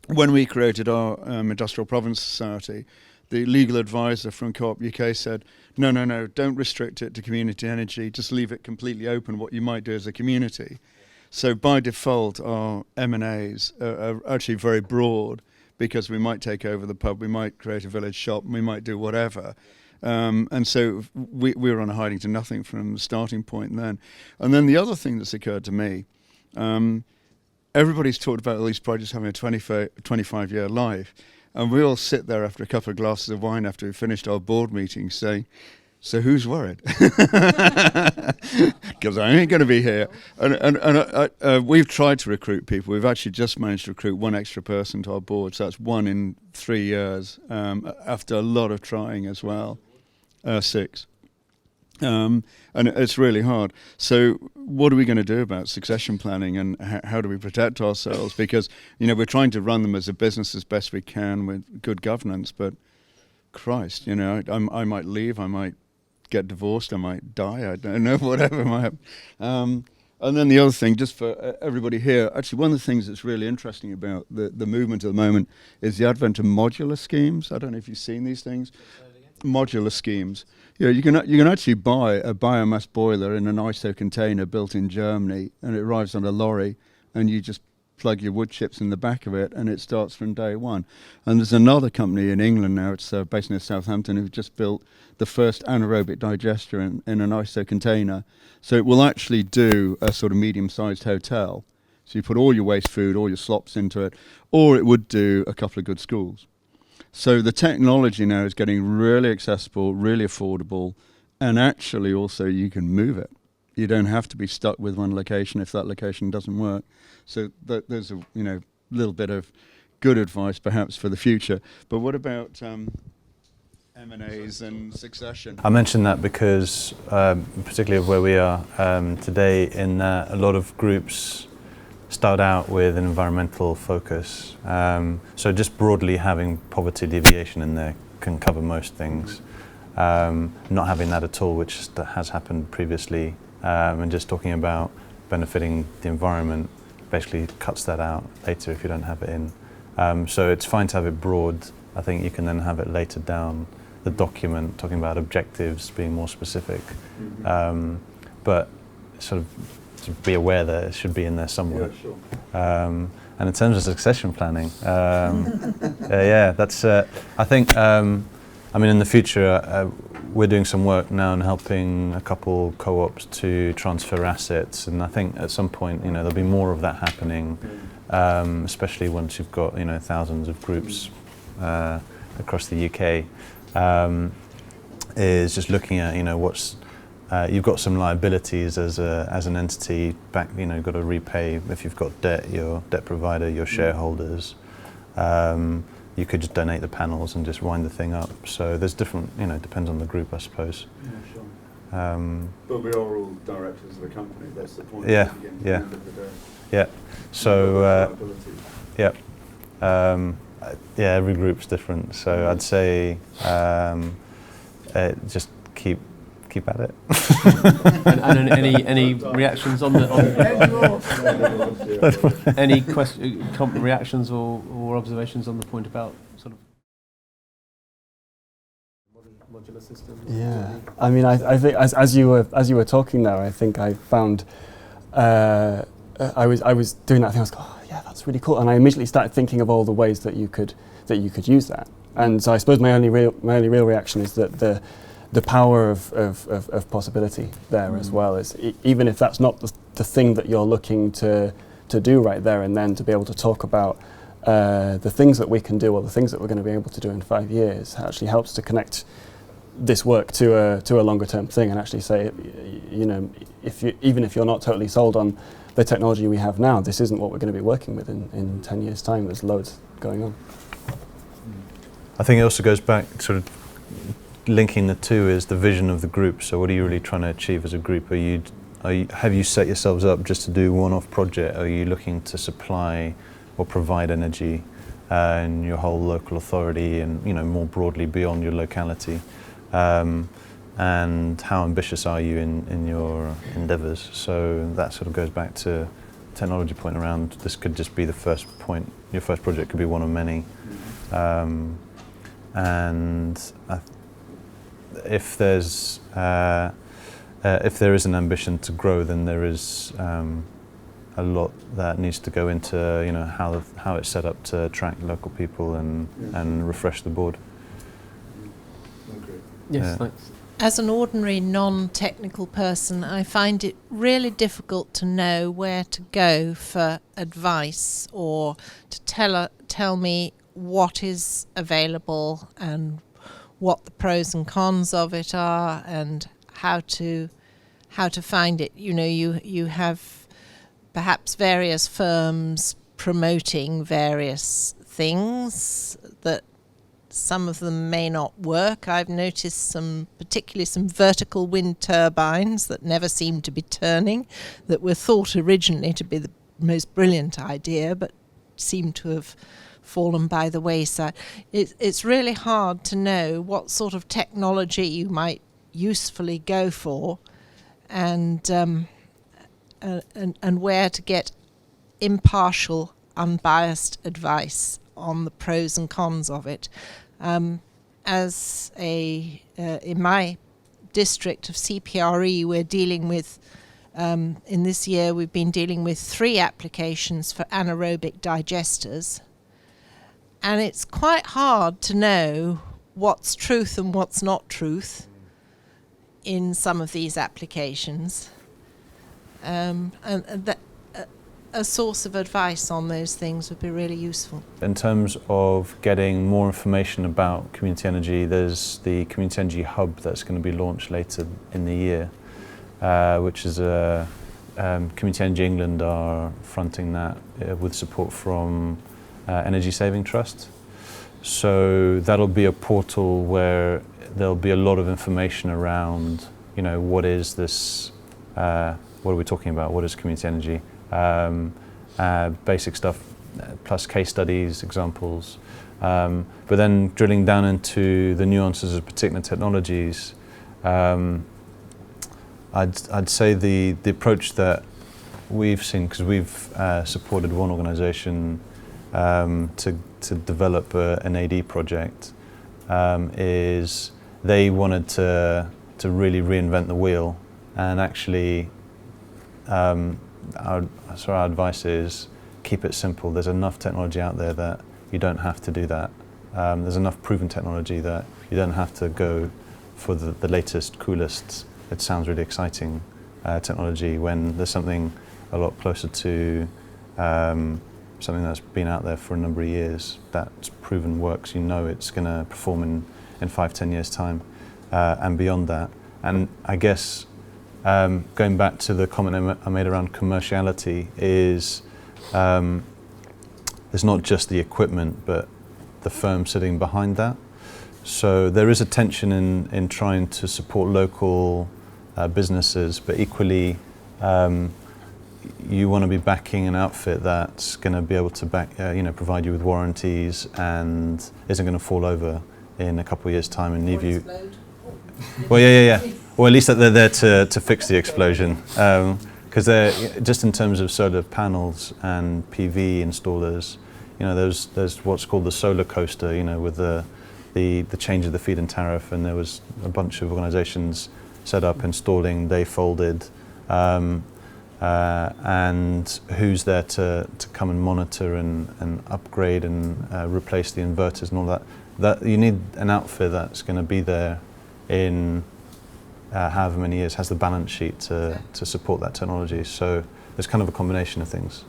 when we created our Industrial Province Society, the legal advisor from Co-op UK said, no, no, no, don't restrict it to community energy, just leave it completely open what you might do as a community. So by default, our M&As are actually very broad, because we might take over the pub, we might create a village shop, we might do whatever. And so we were on a hiding to nothing from the starting point then. And then the other thing that's occurred to me, everybody's talked about all these projects having a 25-year life. And we all sit there after a couple of glasses of wine after we finished our board meeting saying, so who's worried? Because I ain't going to be here. And we've tried to recruit people. We've actually just managed to recruit one extra person to our board. So that's 1 in 3 years, after a lot of trying as well. 6. And it's really hard. So what are we going to do about succession planning, and how do we protect ourselves? Because, we're trying to run them as a business as best we can with good governance, but Christ, I might leave, I might get divorced, I might die, I don't know, whatever might happen. And then the other thing, just for everybody here, actually one of the things that's really interesting about the movement at the moment is the advent of modular schemes. I don't know if you've seen these things. Modular schemes. You can actually buy a biomass boiler in an ISO container built in Germany, and it arrives on a lorry, and you just plug your wood chips in the back of it, and it starts from day one. And there's another company in England now, it's based near Southampton, who've just built the first anaerobic digester in an ISO container. So it will actually do a sort of medium-sized hotel. So you put all your waste food, all your slops into it, or it would do a couple of good schools. So the technology now is getting really accessible, really affordable, and actually also you can move it. You don't have to be stuck with one location if that location doesn't work. So there's a little bit of good advice perhaps for the future. But what about M&As and succession? I mentioned that because, particularly of where we are today, in that a lot of groups start out with an environmental focus. So just broadly having poverty deviation in there can cover most things. Not having that at all, which has happened previously, and just talking about benefiting the environment basically cuts that out later if you don't have it in. So it's fine to have it broad. I think you can then have it later down the document, talking about objectives, being more specific. But sort of to be aware that it should be in there somewhere. Yeah, sure. And in terms of succession planning, that's, I think, in the future, we're doing some work now and helping a couple co-ops to transfer assets, and I think at some point, there'll be more of that happening, especially once you've got, thousands of groups across the UK, is just looking at, what's, you've got some liabilities as an entity back, you've got to repay if you've got debt, your debt provider, your shareholders. You could just donate the panels and just wind the thing up. So there's different, depends on the group, I suppose. Yeah, sure. But we are all directors of the company, that's the point. Yeah, yeah. Yeah. So, every group's different. So I'd say just keep at it. and any reactions on any reactions or observations on the point about sort of modular systems? Yeah, I think as you were talking there, I think I found I was doing that thing. I was like, oh yeah, that's really cool, and I immediately started thinking of all the ways that you could use that. And so I suppose my only real reaction is that the power of possibility there as well is, even if that's not the thing that you're looking to do right there and then, to be able to talk about the things that we can do or the things that we're going to be able to do in 5 years actually helps to connect this work to a longer term thing, and actually say, even if you're not totally sold on the technology we have now, this isn't what we're going to be working with in 10 years time. There's loads going on. I think it also goes back, sort of linking the two, is the vision of the group. So what are you really trying to achieve as a group? Have you set yourselves up just to do one-off project? Are you looking to supply or provide energy in your whole local authority and more broadly beyond your locality? And how ambitious are you in your endeavours? So that sort of goes back to technology point around this could just be the first point. Your first project could be one of many, and if there is an ambition to grow, then there is a lot that needs to go into how it's set up to attract local people and refresh the board. Yes, Yeah. thanks. As an ordinary non-technical person, I find it really difficult to know where to go for advice or to tell me what is available and what the pros and cons of it are and how to find it. You have perhaps various firms promoting various things that some of them may not work. I've noticed particularly some vertical wind turbines that never seem to be turning, that were thought originally to be the most brilliant idea, but seem to have fallen by the wayside. It's really hard to know what sort of technology you might usefully go for, and where to get impartial, unbiased advice on the pros and cons of it. In my district of CPRE, we're dealing with, in this year, we've been dealing with 3 applications for anaerobic digesters. And it's quite hard to know what's truth and what's not truth in some of these applications. A source of advice on those things would be really useful. In terms of getting more information about community energy, there's the Community Energy Hub that's going to be launched later in the year, which is Community Energy England are fronting that with support from Energy Saving Trust. So that'll be a portal where there'll be a lot of information around, what is this, what are we talking about, what is community energy? Basic stuff, plus case studies, examples, but then drilling down into the nuances of particular technologies. I'd say the approach that we've seen, because we've supported one organisation to develop an AD project, is they wanted to really reinvent the wheel, and actually our advice is keep it simple. There's enough technology out there that you don't have to do that. There's enough proven technology that you don't have to go for the latest, coolest, it sounds really exciting technology, when there's something a lot closer to something that's been out there for a number of years, that's proven works. It's going to perform in 5-10 years time and beyond that. And I guess going back to the comment I made around commerciality is there's not just the equipment, but the firm sitting behind that. So there is a tension in trying to support local businesses, but equally you want to be backing an outfit that's going to be able to provide you with warranties and isn't going to fall over in a couple of years' time and leave you. Well, yeah. Or at least that they're there to fix the explosion, because they're just in terms of solar panels and PV installers. There's what's called the solar coaster. With the change of the feed-in tariff, and there was a bunch of organisations set up installing. They folded, and who's there to come and monitor and upgrade and replace the inverters and all that? That you need an outfit that's going to be there in however many years, has the balance sheet to support that technology. So there's kind of a combination of things.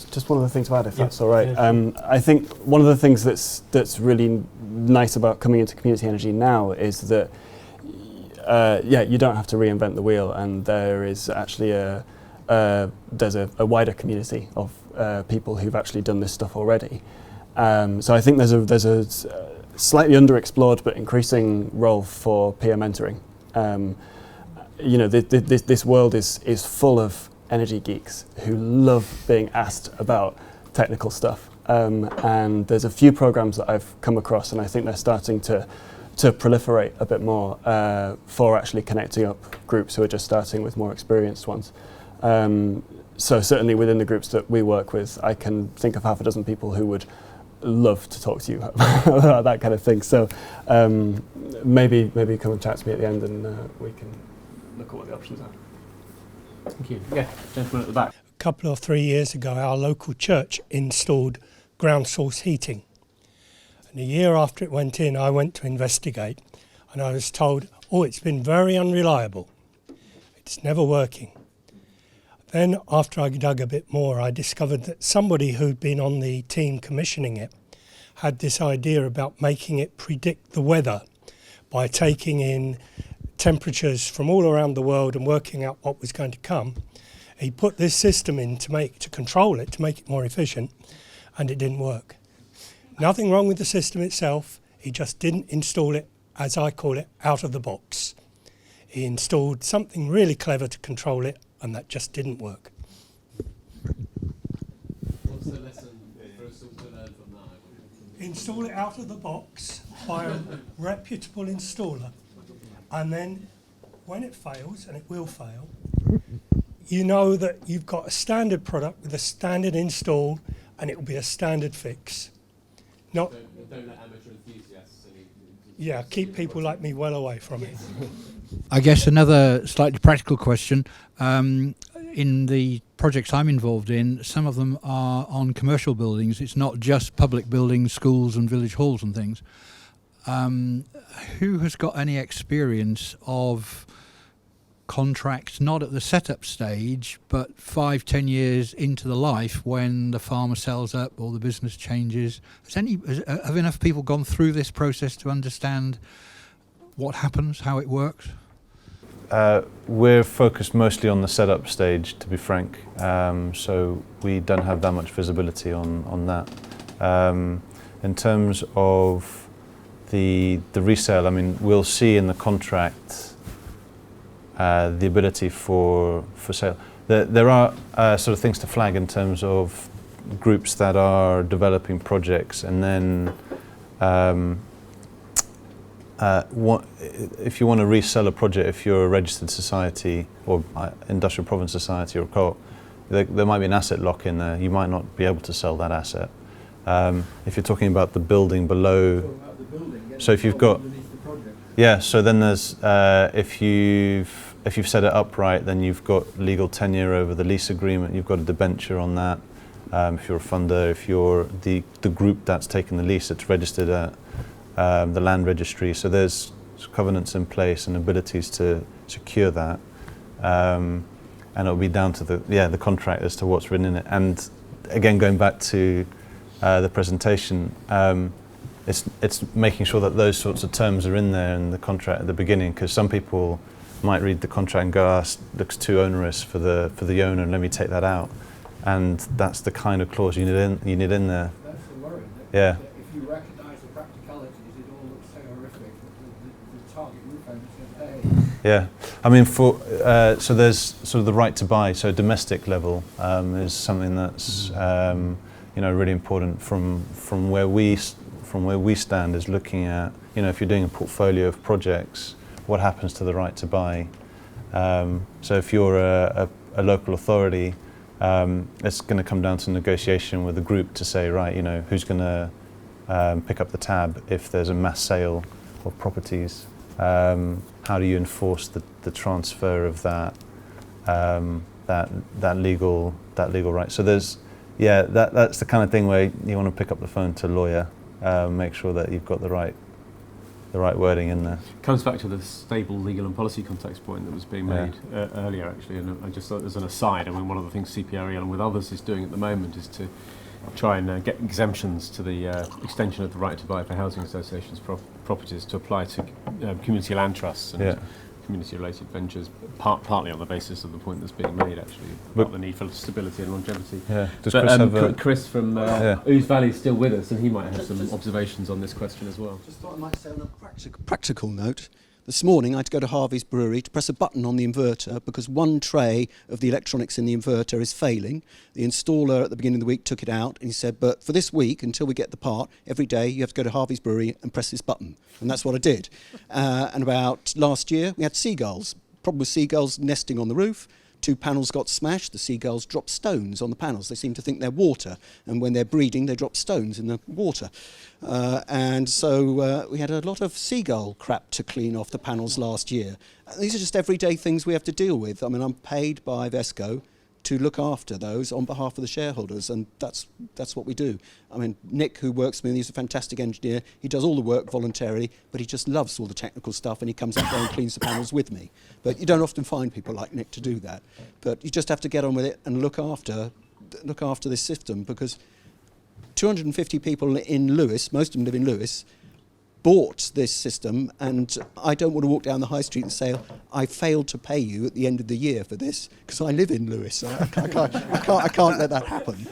Just one other thing to add, if that's all right. I think one of the things that's really nice about coming into community energy now is that you don't have to reinvent the wheel, and there is actually there's a wider community of people who've actually done this stuff already. So I think there's a slightly underexplored but increasing role for peer mentoring. This world is full of energy geeks who love being asked about technical stuff, and there's a few programs that I've come across, and I think they're starting to proliferate a bit more for actually connecting up groups who are just starting with more experienced ones. So certainly within the groups that we work with, I can think of half a dozen people who would love to talk to you about that kind of thing. So maybe come and chat to me at the end, and we can look at what the options are. Thank you. Yeah, gentleman at the back. A couple or 3 years ago, our local church installed ground source heating. And a year after it went in, I went to investigate, and I was told, oh, it's been very unreliable. It's never working. Then, after I dug a bit more, I discovered that somebody who'd been on the team commissioning it had this idea about making it predict the weather by taking in temperatures from all around the world and working out what was going to come. He put this system in to control it, to make it more efficient, and it didn't work. Nothing wrong with the system itself, he just didn't install it, as I call it, out of the box. He installed something really clever to control it, and that just didn't work. What's the lesson for us all to learn from that? Install it out of the box by a reputable installer, and then when it fails, and it will fail, you know that you've got a standard product with a standard install, and it will be a standard fix. Not, Don't let amateur enthusiasts. yeah, keep people like me well away from it. I guess another slightly practical question. In the projects I'm involved in, some of them are on commercial buildings. It's not just public buildings, schools and village halls and things. Who has got any experience of contracts, not at the setup stage, but 5-10 years into the life when the farmer sells up or the business changes? Have enough people gone through this process to understand what happens, how it works? We're focused mostly on the setup stage, to be frank, so we don't have that much visibility on that. In terms of the resale, I mean, we'll see in the contract the ability for sale. There are sort of things to flag in terms of groups that are developing projects, and then if you want to resell a project, if you're a registered society or industrial province society or co-op, there might be an asset lock in there. You might not be able to sell that asset. If you're talking about the building below, so if you've got, yeah, so then there's if you've set it up right, then you've got legal tenure over the lease agreement. You've got a debenture on that. If you're a funder, if you're the group that's taken the lease, it's registered at the land registry, so there's covenants in place and abilities to secure that, and it'll be down to the contract as to what's written in it. And again, going back to the presentation, it's making sure that those sorts of terms are in there in the contract at the beginning, because some people might read the contract and go, looks too onerous for the owner, and let me take that out. And that's the kind of clause you need in there. That's the worry. Yeah. If you recognise the practicalities, it all looks so horrific. The target roof owner said, hey. Yeah, I mean, so there's sort of the right to buy. So domestic level is something that's really important from where we stand, is looking at, if you're doing a portfolio of projects, what happens to the right to buy. So if you're a local authority, it's going to come down to negotiation with the group to say, right, who's going to pick up the tab if there's a mass sale of properties. How do you enforce the transfer of that legal right? So that's the kind of thing where you want to pick up the phone to a lawyer, make sure that you've got the right wording in there. Comes back to the stable legal and policy context point that was being made earlier, actually, and I just thought as an aside, I mean, one of the things CPRE, along with others, is doing at the moment is to try and get exemptions to the extension of the right to buy for housing associations properties to apply to community land trusts and community-related ventures, partly on the basis of the point that's being made, actually, about the need for stability and longevity. Yeah. Does but Chris have Chris from Ouse Valley is still with us, and he might have some observations on this question as well. Just thought I might say on a practical note. This morning I had to go to Harvey's Brewery to press a button on the inverter because one tray of the electronics in the inverter is failing. The installer at the beginning of the week took it out and he said, but for this week, until we get the part, every day you have to go to Harvey's Brewery and press this button. And that's what I did. And about last year we had seagulls. Problem with seagulls nesting on the roof. 2 panels got smashed. The seagulls dropped stones on the panels. They seem to think they're water, and when they're breeding, they drop stones in the water. And so we had a lot of seagull crap to clean off the panels last year. And these are just everyday things we have to deal with. I mean, I'm paid by Vesco to look after those on behalf of the shareholders, and that's what we do. I mean, Nick, who works with me, he's a fantastic engineer. He does all the work voluntarily, but he just loves all the technical stuff, and he comes up there and cleans the panels with me. But you don't often find people like Nick to do that. But you just have to get on with it and look after this system, because 250 people in Lewis, most of them live in Lewis, bought this system, and I don't want to walk down the high street and say, I failed to pay you at the end of the year for this, because I live in Lewis. I can't let that happen.